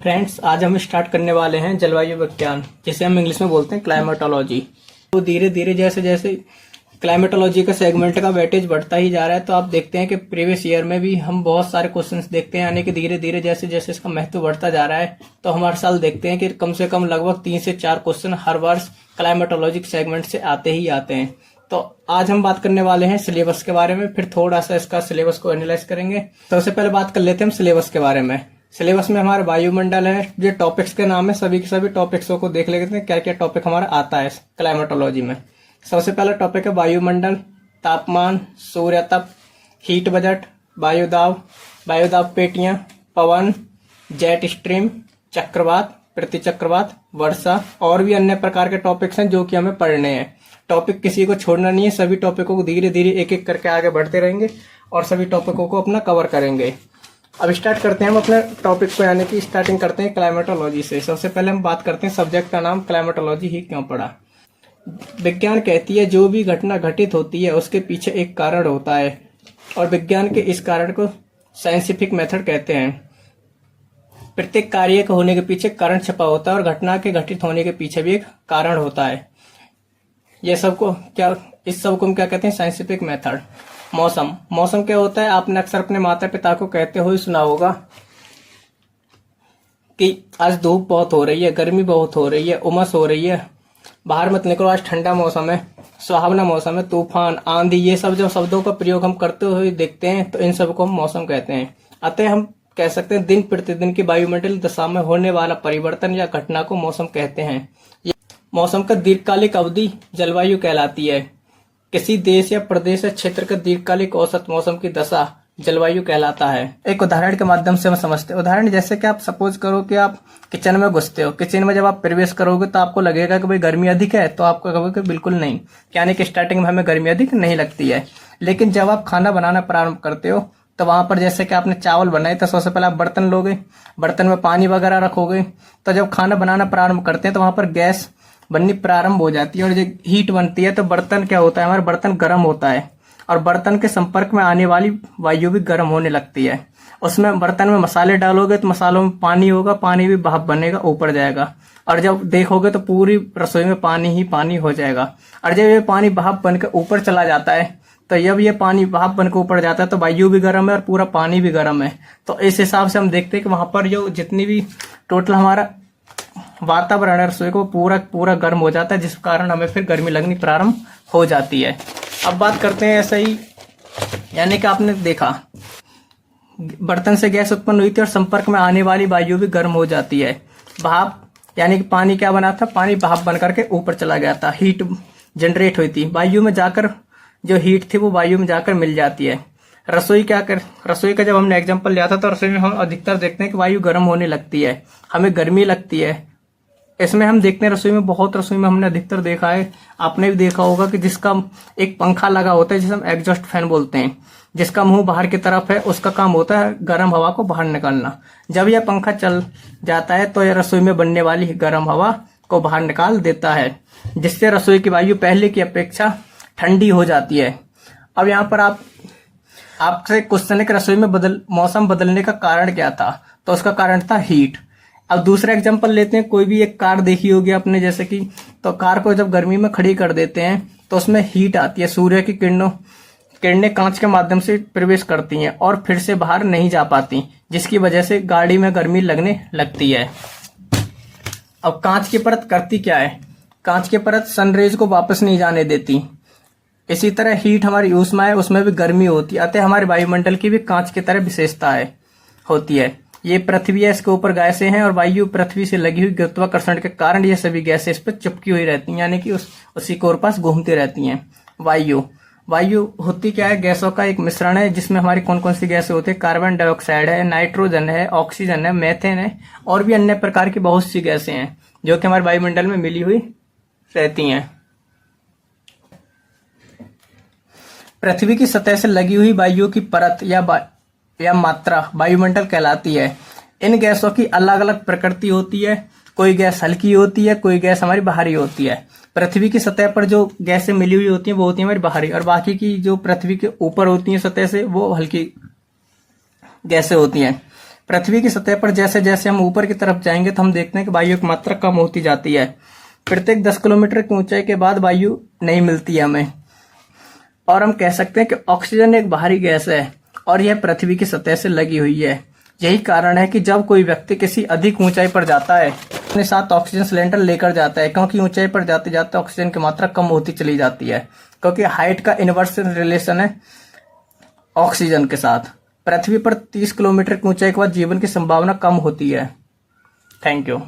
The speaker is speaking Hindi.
फ्रेंड्स, आज हम स्टार्ट करने वाले हैं जलवायु विज्ञान, जिसे हम इंग्लिश में बोलते हैं क्लाइमेटोलॉजी। तो धीरे धीरे जैसे जैसे क्लाइमेटोलॉजी का सेगमेंट का वेटेज बढ़ता ही जा रहा है, तो आप देखते हैं कि प्रीवियस ईयर में भी हम बहुत सारे क्वेश्चंस देखते हैं, यानी कि धीरे धीरे जैसे जैसे इसका महत्व बढ़ता जा रहा है, तो हम हर साल देखते हैं कि कम से कम लगभग 3 से 4 क्वेश्चन हर वर्ष क्लाइमेटोलॉजी सेगमेंट से आते ही आते हैं। तो आज हम बात करने वाले हैं सिलेबस के बारे में, फिर थोड़ा सा इसका सिलेबस को एनालाइज करेंगे। सबसे पहले बात कर लेते हैं हम सिलेबस के बारे में। सिलेबस में हमारा वायुमंडल है, जो टॉपिक्स के नाम है, सभी के सभी टॉपिक्सों को देख लेते हैं क्या क्या टॉपिक हमारा आता है क्लाइमेटोलॉजी में। सबसे पहला टॉपिक है वायुमंडल, तापमान, सूर्य तप, हीट बजट, वायुदाब पेटियां, पवन, जेट स्ट्रीम, चक्रवात, प्रतिचक्रवात, वर्षा और भी अन्य प्रकार के टॉपिक्स हैं जो कि हमें पढ़ने हैं। टॉपिक किसी को छोड़ना नहीं है, सभी टॉपिकों को धीरे धीरे एक एक करके आगे बढ़ते रहेंगे और सभी टॉपिकों को अपना कवर करेंगे। अब स्टार्ट करते हैं हम अपने टॉपिक को, यानी कि स्टार्टिंग करते हैं क्लाइमेटोलॉजी से। सबसे पहले हम बात करते हैं सब्जेक्ट का नाम क्लाइमेटोलॉजी ही क्यों पड़ा। विज्ञान कहती है जो भी घटना घटित होती है उसके पीछे एक कारण होता है, और विज्ञान के इस कारण को साइंटिफिक मेथड कहते हैं। प्रत्येक कार्य के होने के पीछे कारण छिपा होता है और घटना के घटित होने के पीछे भी एक कारण होता है। इस सब को हम क्या कहते हैं? Scientific method. मौसम क्या होता है? आपने अक्सर अपने माता पिता को कहते हुए सुना होगा कि आज धूप बहुत हो रही है, गर्मी बहुत हो रही है, उमस हो रही है, बाहर मत निकलो, आज ठंडा मौसम है, सुहावना मौसम है, तूफान, आंधी, ये सब जो शब्दों का प्रयोग हम करते हुए देखते हैं, तो इन सब को हम मौसम कहते हैं। अतः हम कह सकते हैं दिन प्रतिदिन की वायुमंडलीय दशा में होने वाला परिवर्तन या घटना को मौसम कहते हैं। मौसम का दीर्घकालिक अवधि जलवायु कहलाती है। किसी देश या प्रदेश या क्षेत्र का दीर्घकालिक औसत मौसम की दशा जलवायु कहलाता है। एक उदाहरण के माध्यम से हम समझते हैं। उदाहरण जैसे कि आप सपोज करो कि आप किचन में घुसते हो, किचन में जब आप प्रवेश करोगे तो आपको लगेगा कि भाई गर्मी अधिक है, तो आपको कहोगे कि बिल्कुल नहीं, यानी कि स्टार्टिंग में हमें गर्मी अधिक नहीं लगती है। लेकिन जब आप खाना बनाना प्रारंभ करते हो तो वहां पर जैसे कि आपने चावल बनाए, तो सबसे पहले आप बर्तन लोगे, बर्तन में पानी वगैरह रखोगे, तो जब खाना बनाना प्रारंभ करते हैं तो वहां पर गैस बननी प्रारंभ हो जाती है और जब हीट बनती है तो बर्तन क्या होता है? हमारा बर्तन गर्म होता है और बर्तन के संपर्क में आने वाली वायु भी गर्म होने लगती है। उसमें बर्तन में मसाले डालोगे तो मसालों में पानी होगा, पानी भी भाप बनेगा, ऊपर जाएगा, और जब देखोगे तो पूरी रसोई में पानी ही पानी हो जाएगा। और जब ये पानी भाप बनकर ऊपर चला जाता है, तो जब ये पानी भाप बनकर ऊपर जाता है तो वायु भी गर्म है और पूरा पानी भी गर्म है। तो इस हिसाब से हम देखते हैं कि वहां पर जो जितनी भी टोटल हमारा वातावरण है रसोई को पूरा गर्म हो जाता है, जिस कारण हमें फिर गर्मी लगनी प्रारंभ हो जाती है। अब बात करते हैं ऐसा ही, यानी कि आपने देखा बर्तन से गैस उत्पन्न हुई थी और संपर्क में आने वाली वायु भी गर्म हो जाती है। भाप, यानी कि पानी क्या बना था? पानी भाप बन करके ऊपर चला गया था, हीट जनरेट हुई थी, वायु में जाकर जो हीट थी वो वायु में जाकर मिल जाती है। रसोई का जब हमने एग्जाम्पल लिया था तो रसोई में हम अधिकतर देखते हैं कि वायु गर्म होने लगती है, हमें गर्मी लगती है। इसमें हम देखते हैं रसोई में हमने अधिकतर देखा है, आपने भी देखा होगा कि जिसका एक पंखा लगा होता है जिसे हम एग्जॉस्ट फैन बोलते हैं, जिसका मुंह बाहर की तरफ है, उसका काम होता है गर्म हवा को बाहर निकालना। जब यह पंखा चल जाता है तो यह रसोई में बनने वाली गर्म हवा को बाहर निकाल देता है, जिससे रसोई की वायु पहले की अपेक्षा ठंडी हो जाती है। अब यहाँ पर आपसे क्वेश्चन है कि रसोई में मौसम बदलने का कारण क्या था? तो उसका कारण था हीट। अब दूसरा एग्जांपल लेते हैं। कोई भी एक कार देखी होगी आपने, जैसे कि तो कार को जब गर्मी में खड़ी कर देते हैं तो उसमें हीट आती है, सूर्य की किरणें कांच के माध्यम से प्रवेश करती हैं और फिर से बाहर नहीं जा पाती, जिसकी वजह से गाड़ी में गर्मी लगने लगती है। अब कांच की परत करती क्या है? कांच की परत सनरेज को वापस नहीं जाने देती। इसी तरह हीट हमारी ऊष्मा है, उसमें भी गर्मी होती है। अतः हमारे वायुमंडल की भी कांच की तरह विशेषता होती है। ये पृथ्वी है, इसके ऊपर गैसें हैं और वायु पृथ्वी से लगी हुई गुरुत्वाकर्षण के कारण ये सभी गैसें इस पर चिपकी हुई रहती हैं, यानी कि उसी के पास घूमती रहती हैं। वायु होती क्या है? गैसों का एक मिश्रण है, जिसमें हमारी कौन कौन सी गैसें होती है? कार्बन डाइऑक्साइड है, नाइट्रोजन है, ऑक्सीजन है, मेथेन है और भी अन्य प्रकार की बहुत सी गैसें हैं जो कि हमारे वायुमंडल में मिली हुई रहती हैं। पृथ्वी की सतह से लगी हुई वायु की परत या मात्रा वायुमंडल कहलाती है। इन गैसों की अलग अलग प्रकृति होती है, कोई गैस हल्की होती है, कोई गैस हमारी बाहरी होती है। पृथ्वी की सतह पर जो गैसें मिली हुई होती हैं वो होती है हमारी बाहरी, और बाकी की जो पृथ्वी के ऊपर होती हैं सतह से वो हल्की गैसें होती हैं। पृथ्वी की सतह पर जैसे जैसे हम ऊपर की तरफ जाएंगे तो हम देखते हैं कि वायु की मात्रा कम होती जाती है। प्रत्येक 10 किलोमीटर की ऊंचाई के बाद वायु नहीं मिलती है हमें, और हम कह सकते हैं कि ऑक्सीजन एक बाहरी गैस है और यह पृथ्वी की सतह से लगी हुई है। यही कारण है कि जब कोई व्यक्ति किसी अधिक ऊंचाई पर जाता है अपने साथ ऑक्सीजन सिलेंडर लेकर जाता है, क्योंकि ऊंचाई पर जाते जाते ऑक्सीजन की मात्रा कम होती चली जाती है, क्योंकि हाइट का इनवर्स रिलेशन है ऑक्सीजन के साथ। पृथ्वी पर 30 किलोमीटर की ऊंचाई के बाद जीवन की संभावना कम होती है। Thank you.